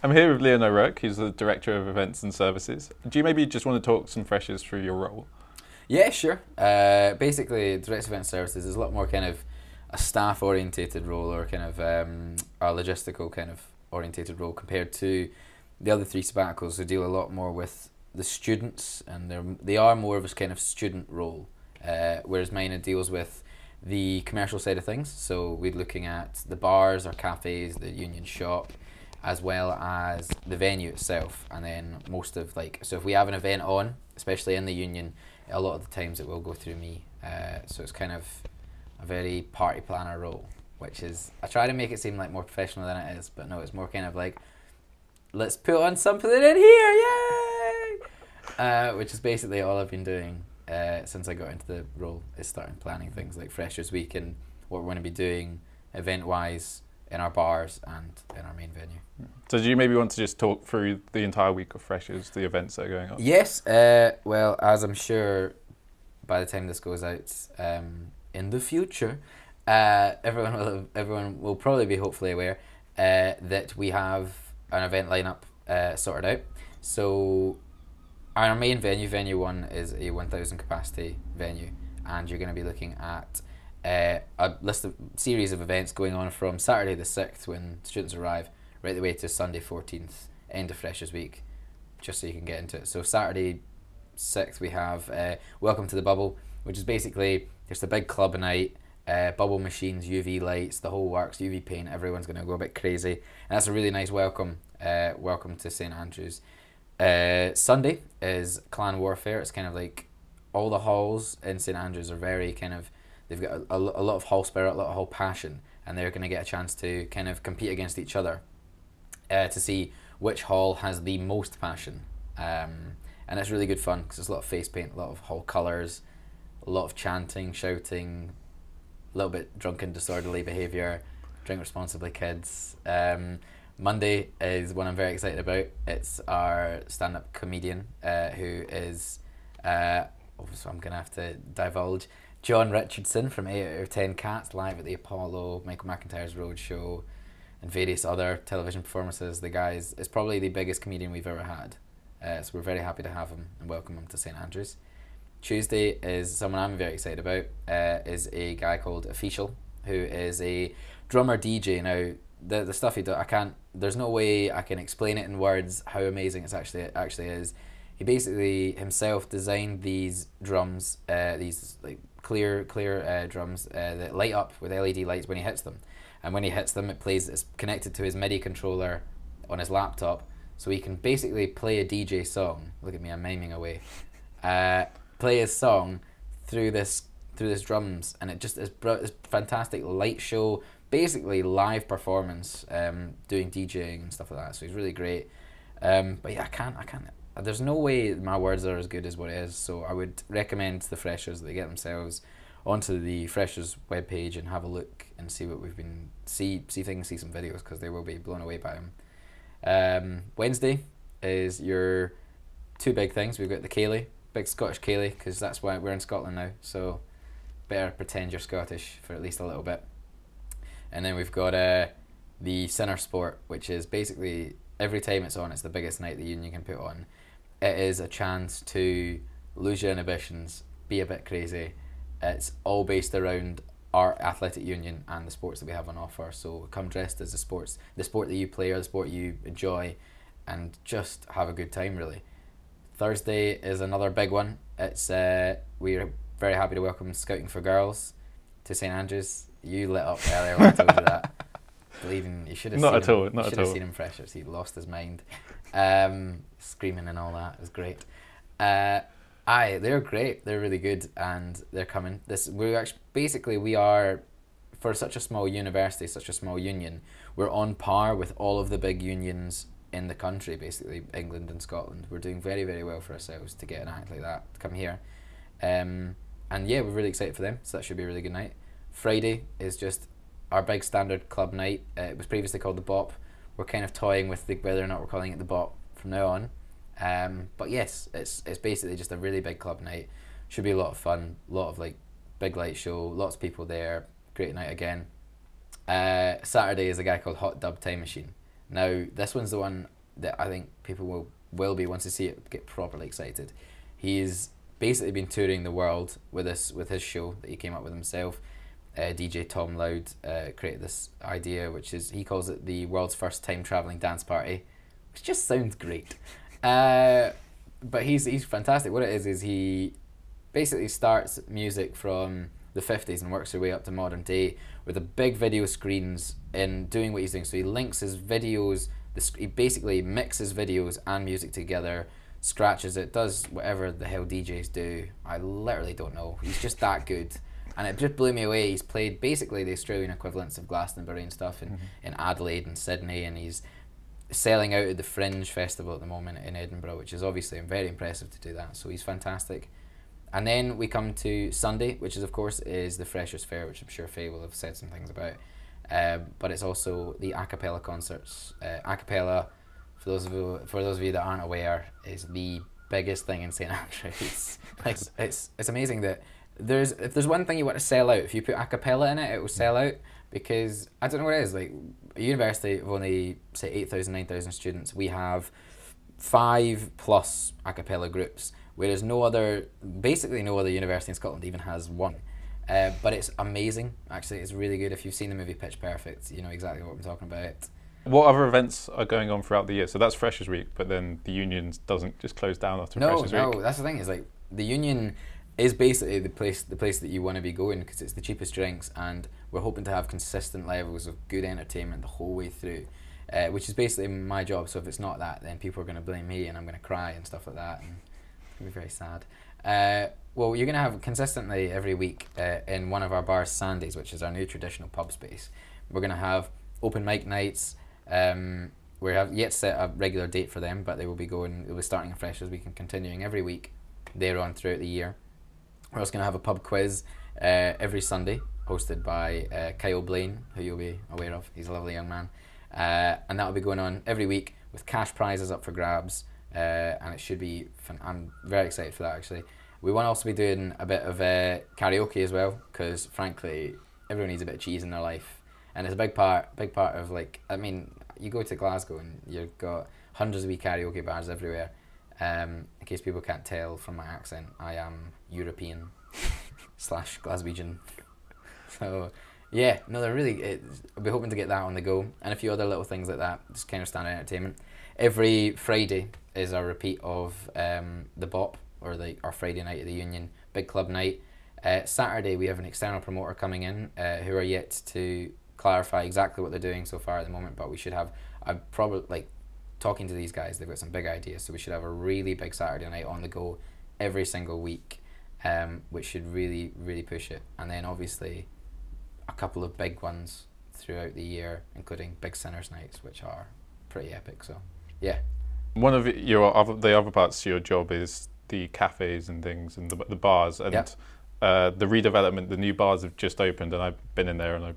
I'm here with Leon O'Rourke, who's the Director of Events and Services. Do you maybe just want to talk some freshers through your role? Yeah, sure. Basically, Direct Event Services is a lot more kind of a staff-orientated role, or kind of a logistical kind of orientated role compared to the other three sabbaticals, who deal a lot more with the students, and they are more of a kind of student role, whereas mine deals with the commercial side of things. So we're looking at the bars or cafes, the union shop, as well as the venue itself. And then most of so if we have an event on, especially in the union, a lot of the times it will go through me. So it's kind of a very party planner role, which is, I try to make it seem like more professional than it is, but no, it's more kind of like, let's put on something in here, yay! Which is basically all I've been doing since I got into the role, is starting planning things like Freshers Week and what we're going to be doing event-wise in our bars and in our main venue. So do you maybe want to just talk through the entire week of Freshers, the events that are going on? Yes, well, as I'm sure by the time this goes out in the future, everyone will probably be hopefully aware that we have an event lineup sorted out. So our main venue, Venue 1, is a 1,000 capacity venue, and you're going to be looking at a series of events going on from Saturday the 6th, when students arrive, right the way to Sunday 14th, end of Freshers Week, just so you can get into it. So Saturday 6th we have Welcome to the Bubble, which is basically just a big club night, bubble machines, UV lights, the whole works, UV paint, everyone's going to go a bit crazy, and that's a really nice welcome to St Andrews. Sunday is Clan Warfare. It's kind of like all the halls in St Andrews are very kind of, they've got a lot of hall spirit, a lot of hall passion, and they're going to get a chance to kind of compete against each other to see which hall has the most passion. And it's really good fun because there's a lot of face paint, a lot of hall colours, a lot of chanting, shouting, a little bit drunken, disorderly behaviour, drink responsibly kids. Monday is one I'm very excited about. It's our stand-up comedian who is, so I'm going to have to divulge, John Richardson from 8 out of 10 Cats, live at the Apollo, Michael McIntyre's Roadshow, and various other television performances. The guy is probably the biggest comedian we've ever had. So we're very happy to have him and welcome him to St Andrews. Tuesday is someone I'm very excited about, is a guy called Official, who is a drummer DJ. Now, the stuff he does, there's no way I can explain it in words how amazing it actually is. He basically himself designed these drums, these like clear drums that light up with LED lights when he hits them. And when he hits them, it's connected to his MIDI controller on his laptop, so he can basically play a DJ song. Look at me, I'm miming away. Play his song through this drums, and it just is this fantastic light show, basically live performance, doing DJing and stuff like that. So he's really great. But yeah, I can't. There's no way my words are as good as what it is. So I would recommend to the freshers that they get themselves onto the freshers webpage and have a look and see what we've been see if they can see some videos, because they will be blown away by them. Wednesday is your two big things. We've got the Ceilidh, big Scottish Ceilidh, because that's why we're in Scotland now. So better pretend you're Scottish for at least a little bit. And then we've got the Sinner Sport, which is basically every time it's on, it's the biggest night the union can put on. It is a chance to lose your inhibitions, be a bit crazy. It's all based around our athletic union and the sports that we have on offer. So come dressed as the sport that you play or the sport you enjoy, and just have a good time, really. Thursday is another big one. It's we're very happy to welcome Scouting for Girls to St Andrews. You lit up earlier when I told you that. Believing you should have Not seen at all. Should have seen him freshers. He lost his mind, screaming and all that. It was great. They're great. They're really good, and they're coming. We are, for such a small university, such a small union, we're on par with all of the big unions in the country, basically England and Scotland. We're doing very, very well for ourselves to get an act like that to come here. And yeah, we're really excited for them, so that should be a really good night. Friday is just our big standard club night. It was previously called the Bop. We're kind of toying with whether or not we're calling it the Bop from now on. But yes, it's basically just a really big club night. Should be a lot of fun, a lot of like big light show, lots of people there, great night again. Saturday is a guy called Hot Dub Time Machine, Now, this one's the one that I think people will be, once they see it, get properly excited. He's basically been touring the world with his show that he came up with himself. DJ Tom Loud created this idea, which is, he calls it the world's first time traveling dance party, which just sounds great. But he's fantastic. What it is he basically starts music from the 50s and works their way up to modern day with the big video screens and doing what he's doing. So he links his videos, he basically mixes videos and music together, scratches it, does whatever the hell DJs do. I literally don't know. He's just that good. And it just blew me away. He's played basically the Australian equivalents of Glastonbury and stuff in Adelaide and Sydney, and he's selling out at the Fringe Festival at the moment in Edinburgh, which is obviously very impressive to do that. So he's fantastic. And then we come to Sunday, which is, of course, is the Freshers' Fair, which I'm sure Faye will have said some things about. But it's also the a cappella concerts. A cappella, for those of you that aren't aware, is the biggest thing in St Andrews. Like, it's amazing that if there's one thing you want to sell out, if you put a cappella in it, it will sell out, because I don't know what it is. Like, a university of only, say, 8,000, 9,000 students, we have 5+ a cappella groups, whereas basically no other university in Scotland even has one. But it's amazing, actually. It's really good. If you've seen the movie Pitch Perfect, you know exactly what I'm talking about. What other events are going on throughout the year? So that's Freshers' Week, but then the Union doesn't just close down after Freshers' Week? No, that's the thing. Is like the Union is basically the place that you want to be going, because it's the cheapest drinks, and we're hoping to have consistent levels of good entertainment the whole way through, which is basically my job. So if it's not that, then people are going to blame me, and I'm going to cry and stuff like that, and it's going to be very sad. Well, you're going to have consistently every week in one of our bars, Sandy's, which is our new traditional pub space. We're going to have open mic nights. We have yet to set a regular date for them, but they'll be starting in Freshers' Week and continuing every week there on throughout the year. We're also going to have a pub quiz every Sunday, hosted by Kyle Blaine, who you'll be aware of. He's a lovely young man. And that'll be going on every week with cash prizes up for grabs. And it should be fun. I'm very excited for that, actually. We want to also be doing a bit of karaoke as well, because frankly, everyone needs a bit of cheese in their life. And it's a big part of, like, I mean, you go to Glasgow and you've got hundreds of wee karaoke bars everywhere. In case people can't tell from my accent, I am European / Glaswegian. So yeah, no, they're really. I'll be hoping to get that on the go, and a few other little things like that, just kind of standard entertainment. Every Friday is a repeat of the Bop, or our Friday night at the Union, big club night. Saturday we have an external promoter coming in who are yet to clarify exactly what they're doing so far at the moment, but we should have talking to these guys, they've got some big ideas, so we should have a really big Saturday night on the go every single week, which should really, really push it. And then obviously a couple of big ones throughout the year, including Big Sinners Nights, which are pretty epic. So yeah. One of the other parts to your job is the cafes and things, and the bars, and yep. The redevelopment. The new bars have just opened, and I've been in there, and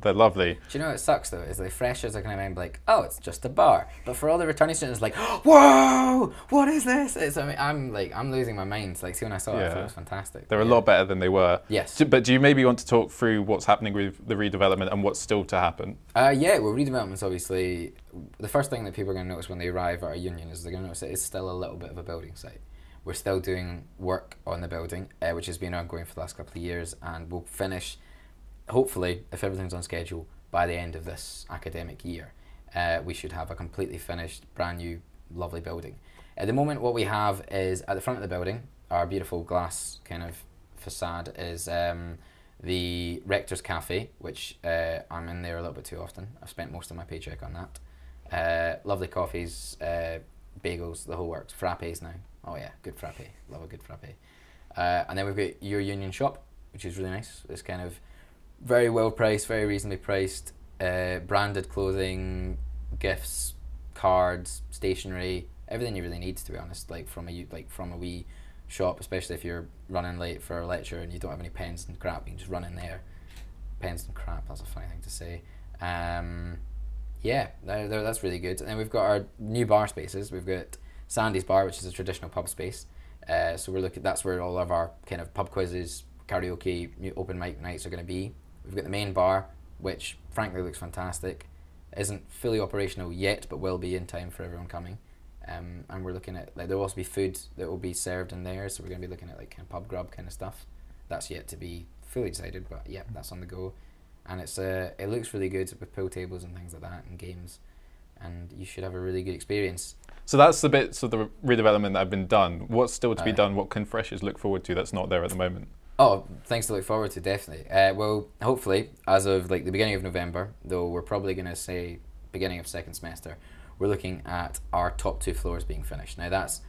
they're lovely. Do you know what sucks though? Is the freshers are kind of like, oh, it's just a bar, but for all the returning students, like, whoa, what is this? I'm losing my mind. Like, see, when I saw it, I thought it was fantastic. They're a lot better than they were. Yes. But do you maybe want to talk through what's happening with the redevelopment and what's still to happen? Yeah. Well, redevelopment's obviously the first thing that people are going to notice when they arrive at our Union is they're going to notice it is still a little bit of a building site. We're still doing work on the building, which has been ongoing for the last couple of years, and we'll finish, hopefully, if everything's on schedule, by the end of this academic year. We should have a completely finished, brand new, lovely building. At the moment, what we have is, at the front of the building, our beautiful glass kind of facade is the Rector's Cafe, which I'm in there a little bit too often. I've spent most of my paycheck on that. Lovely coffees, bagels, the whole works. Frappes now. Oh yeah, good frappe. Love a good frappe. And then we've got your Union shop, which is really nice. It's kind of very well priced, very reasonably priced. Branded clothing, gifts, cards, stationery, everything you really need, to be honest. Like from a wee shop, especially if you're running late for a lecture and you don't have any pens and crap, you can just run in there. Pens and crap. That's a funny thing to say. Yeah, that's really good. And then we've got our new bar spaces. We've got Sandy's Bar, which is a traditional pub space. So that's where all of our kind of pub quizzes, karaoke, open mic nights are going to be. We've got the main bar, which frankly looks fantastic. isn't fully operational yet, but will be in time for everyone coming. And we're looking at, like, there will also be food that will be served in there, so we're going to be looking at like kind of pub grub kind of stuff. That's yet to be fully decided, but yeah, that's on the go. And it looks really good with pool tables and things like that and games, and you should have a really good experience. So that's the bits of the redevelopment that have been done. What's still to be done? What can freshers look forward to that's not there at the moment? Oh, things to look forward to, definitely. Well, hopefully, as of like the beginning of November, though we're probably going to say beginning of second semester, we're looking at our top 2 floors being finished. Now that's,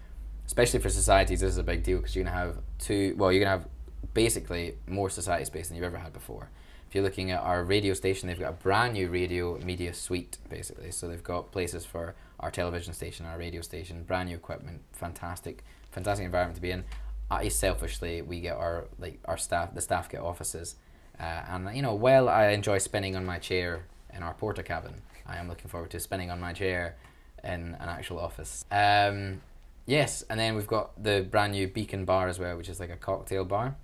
especially for societies, this is a big deal because you're going to have you're going to have basically more society space than you've ever had before. If you're looking at our radio station, they've got a brand new radio media suite, basically. So they've got places for our television station, our radio station, brand new equipment, fantastic environment to be in. Selfishly, we get the staff get offices, and you know, while I enjoy spinning on my chair in our porta cabin, I am looking forward to spinning on my chair in an actual office. Yes, and then we've got the brand new Beacon bar as well, which is like a cocktail bar.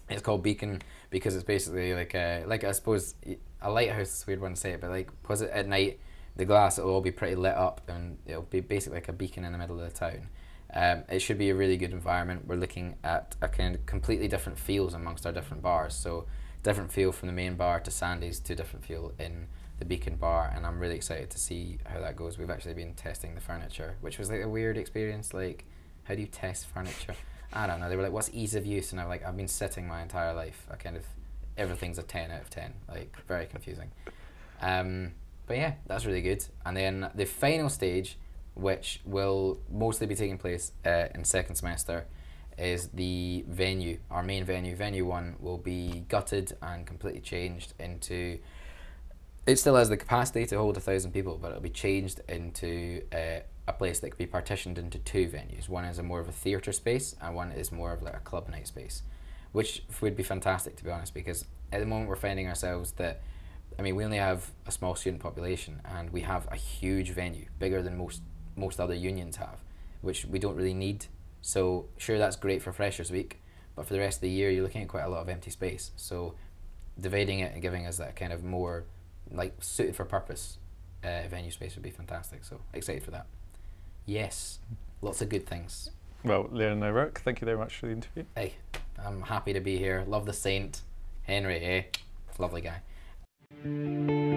It's called Beacon because it's basically like I suppose a lighthouse is a weird one to say it, but like, because at night the glass will all be pretty lit up and it'll be basically like a beacon in the middle of the town. It should be a really good environment. We're looking at a kind of completely different feels amongst our different bars. So different feel from the main bar to Sandy's to different feel in the Beacon bar, and I'm really excited to see how that goes. We've actually been testing the furniture, which was like a weird experience. Like, how do you test furniture? I don't know. They were like, what's ease of use? And I'm like, I've been sitting my entire life. Everything's a 10 out of 10. Like, very confusing. But yeah, that's really good. And then the final stage, which will mostly be taking place in second semester, is the venue. Our main venue, Venue 1, will be gutted and completely changed into... It still has the capacity to hold 1,000 people, but it'll be changed into a place that could be partitioned into 2 venues. One is more of a theatre space, and one is more of like a club night space, which would be fantastic, to be honest, because at the moment we're finding ourselves that, I mean, we only have a small student population, and we have a huge venue, bigger than most other unions have, which we don't really need. So sure, that's great for Freshers Week, but for the rest of the year, you're looking at quite a lot of empty space. So dividing it and giving us that kind of more like suited for purpose venue space would be fantastic. So excited for that. Yes, lots of good things. Well, Leon O'Rourke, thank you very much for the interview. Hey, I'm happy to be here. Love the Saint, Henry, lovely guy.